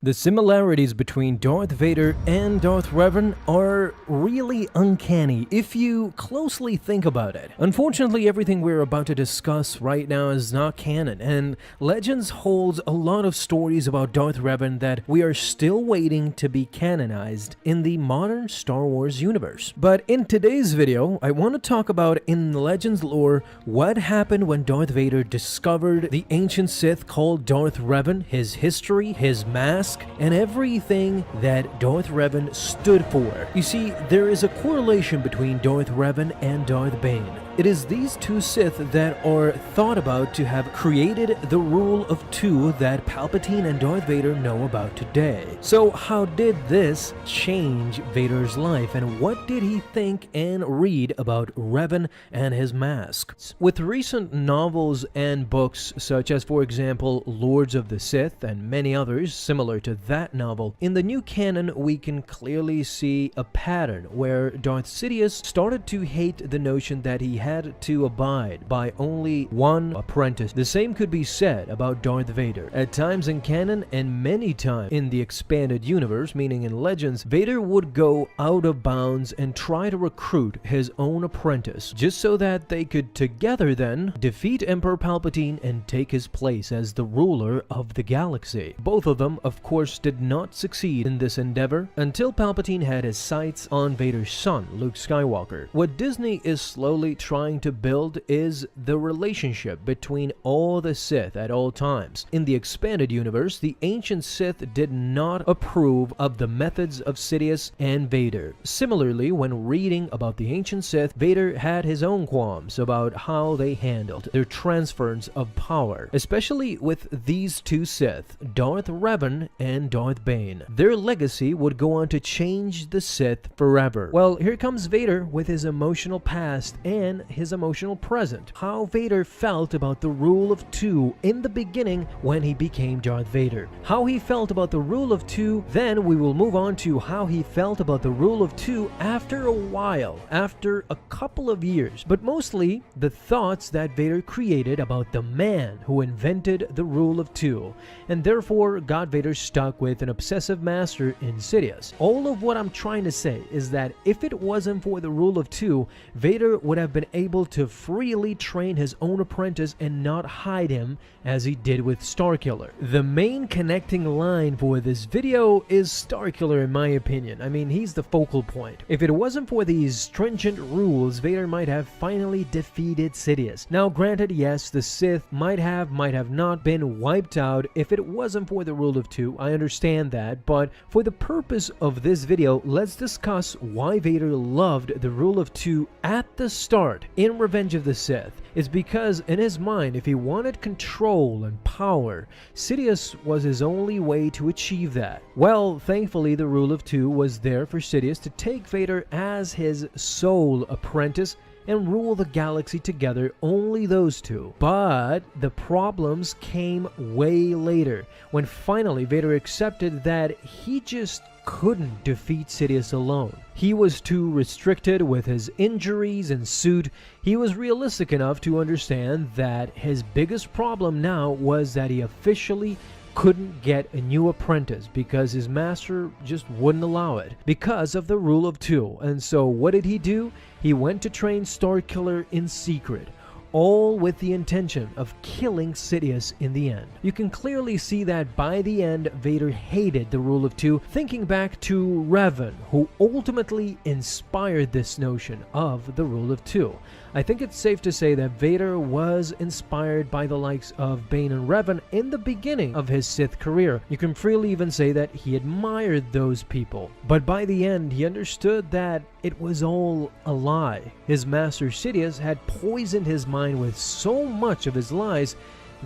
The similarities between Darth Vader and Darth Revan are really uncanny if you closely think about it. Unfortunately, everything we're about to discuss right now is not canon, and Legends holds a lot of stories about Darth Revan that we are still waiting to be canonized in the modern Star Wars universe. But in today's video, I want to talk about in Legends lore what happened when Darth Vader discovered the ancient Sith called Darth Revan, his history, his mask, and everything that Darth Revan stood for. You see, there is a correlation between Darth Revan and Darth Bane. It is these two Sith that are thought about to have created the rule of two that Palpatine and Darth Vader know about today. So how did this change Vader's life, and what did he think and read about Revan and his mask? With recent novels and books such as, for example, Lords of the Sith and many others similar to that novel, in the new canon we can clearly see a pattern where Darth Sidious started to hate the notion that he had to abide by only one apprentice. The same could be said about Darth Vader. At times in canon and many times in the expanded universe, meaning in Legends, Vader would go out of bounds and try to recruit his own apprentice, just so that they could together then defeat Emperor Palpatine and take his place as the ruler of the galaxy. Both of them, of course, did not succeed in this endeavor until Palpatine had his sights on Vader's son, Luke Skywalker. What Disney is slowly trying to build is the relationship between all the Sith at all times. In the expanded universe, the ancient Sith did not approve of the methods of Sidious and Vader. Similarly, when reading about the ancient Sith, Vader had his own qualms about how they handled their transference of power, especially with these two Sith, Darth Revan and Darth Bane. Their legacy would go on to change the Sith forever. Well, here comes Vader with his emotional past and his emotional present. How Vader felt about the rule of two in the beginning when he became Darth Vader. How he felt about the rule of two, then we will move on to how he felt about the rule of two after a while, after a couple of years, but mostly the thoughts that Vader created about the man who invented the rule of two, and therefore got Vader stuck with an obsessive master in Sidious. All of what I'm trying to say is that if it wasn't for the rule of two, Vader would have been able to freely train his own apprentice and not hide him as he did with Starkiller. The main connecting line for this video is Starkiller, in my opinion. I mean, he's the focal point. If it wasn't for these stringent rules, Vader might have finally defeated Sidious. Now granted, yes, the Sith might have not been wiped out if it wasn't for the rule of two. I understand that, but for the purpose of this video, let's discuss why Vader loved the rule of two at the start in Revenge of the Sith. It's because in his mind, if he wanted control and power, Sidious was his only way to achieve that. Well, thankfully the rule of two was there for Sidious to take Vader as his sole apprentice and rule the galaxy together, only those two. But the problems came way later, when finally Vader accepted that he just couldn't defeat Sidious alone. He was too restricted with his injuries and suit. He was realistic enough to understand that his biggest problem now was that he officially couldn't get a new apprentice because his master just wouldn't allow it because of the rule of two. And so what did he do? He went to train Starkiller in secret, all with the intention of killing Sidious in the end. You can clearly see that by the end, Vader hated the rule of two, thinking back to Revan, who ultimately inspired this notion of the rule of two. I think it's safe to say that Vader was inspired by the likes of Bane and Revan in the beginning of his Sith career. You can freely even say that he admired those people. But by the end, he understood that it was all a lie. His master Sidious had poisoned his mind with so much of his lies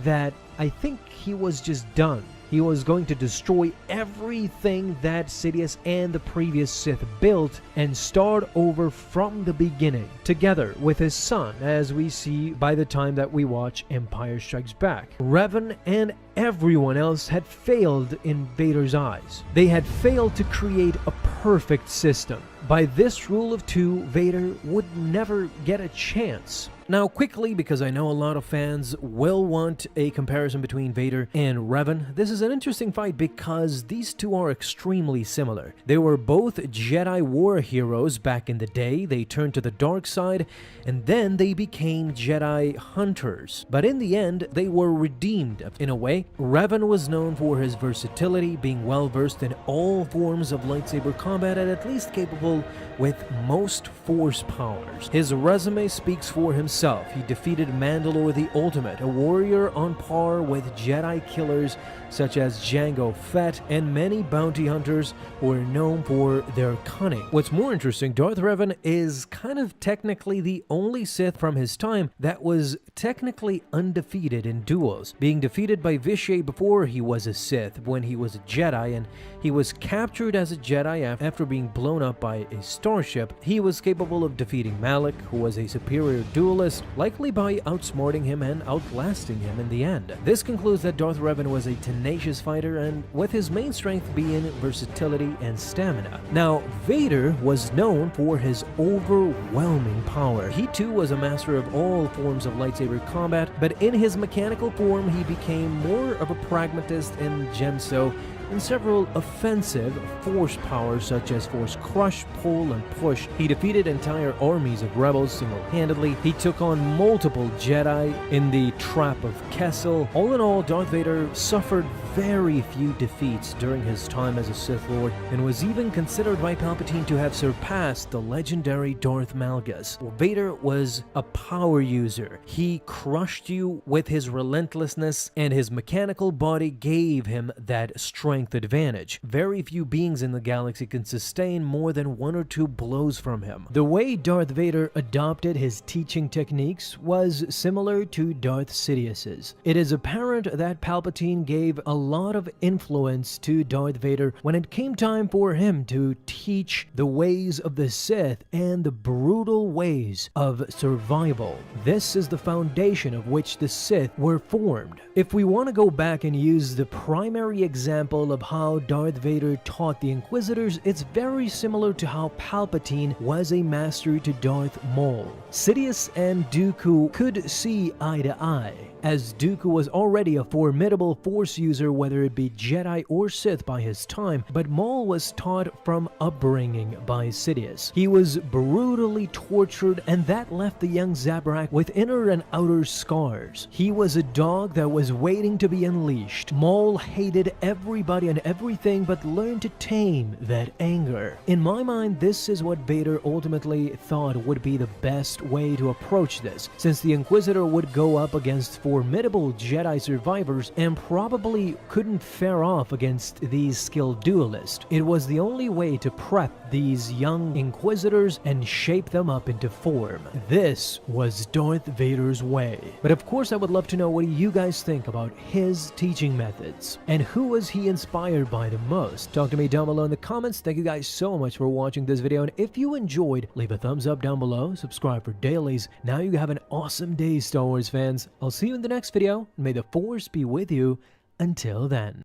that I think he was just done. He was going to destroy everything that Sidious and the previous Sith built and start over from the beginning, together with his son, as we see by the time that we watch Empire Strikes Back. Revan and everyone else had failed in Vader's eyes. They had failed to create a perfect system. By this rule of two, Vader would never get a chance. Now quickly, because I know a lot of fans will want a comparison between Vader and Revan, this is an interesting fight because these two are extremely similar. They were both Jedi war heroes back in the day. They turned to the dark side and then they became Jedi hunters. But in the end, they were redeemed in a way. Revan was known for his versatility, being well versed in all forms of lightsaber combat and at least capable with most force powers. His resume speaks for himself. He defeated Mandalore the Ultimate, a warrior on par with Jedi killers such as Jango Fett and many bounty hunters who are known for their cunning. What's more interesting, Darth Revan is kind of technically the only Sith from his time that was technically undefeated in duels, being defeated by Vishay before he was a Sith when he was a Jedi, and he was captured as a Jedi after being blown up by a starship. He was capable of defeating Malak, who was a superior duelist, likely by outsmarting him and outlasting him in the end. This concludes that Darth Revan was a tenacious fighter, and with his main strength being versatility and stamina. Now, Vader was known for his overwhelming power. He too was a master of all forms of lightsaber combat, but in his mechanical form he became more of a pragmatist and Genso in several offensive force powers such as Force Crush, Pull, and Push. He defeated entire armies of rebels single-handedly. He took on multiple Jedi in the Trap of Kessel. All in all, Darth Vader suffered very few defeats during his time as a Sith Lord and was even considered by Palpatine to have surpassed the legendary Darth Malgus. Vader was a power user. He crushed you with his relentlessness, and his mechanical body gave him that strength advantage. Very few beings in the galaxy can sustain more than one or two blows from him. The way Darth Vader adopted his teaching techniques was similar to Darth Sidious's. It is apparent that Palpatine gave a lot of influence to Darth Vader when it came time for him to teach the ways of the Sith and the brutal ways of survival. This is the foundation of which the Sith were formed. If we want to go back and use the primary example of how Darth Vader taught the Inquisitors, it's very similar to how Palpatine was a master to Darth Maul. Sidious and Dooku could see eye to eye, as Dooku was already a formidable Force user, whether it be Jedi or Sith by his time, but Maul was taught from upbringing by Sidious. He was brutally tortured, and that left the young Zabrak with inner and outer scars. He was a dog that was waiting to be unleashed. Maul hated everybody and everything, but learned to tame that anger. In my mind, this is what Vader ultimately thought would be the best way to approach this, since the Inquisitor would go up against formidable Jedi survivors and probably couldn't fare off against these skilled duelists. It was the only way to prep these young Inquisitors and shape them up into form. This was Darth Vader's way. But of course, I would love to know what you guys think about his teaching methods, and who was he inspired by the most? Talk to me down below in the comments. Thank you guys so much for watching this video, and if you enjoyed, leave a thumbs up down below, subscribe for dailies. Now you have an awesome day, Star Wars fans. I'll see you in the next video, and may the Force be with you until then.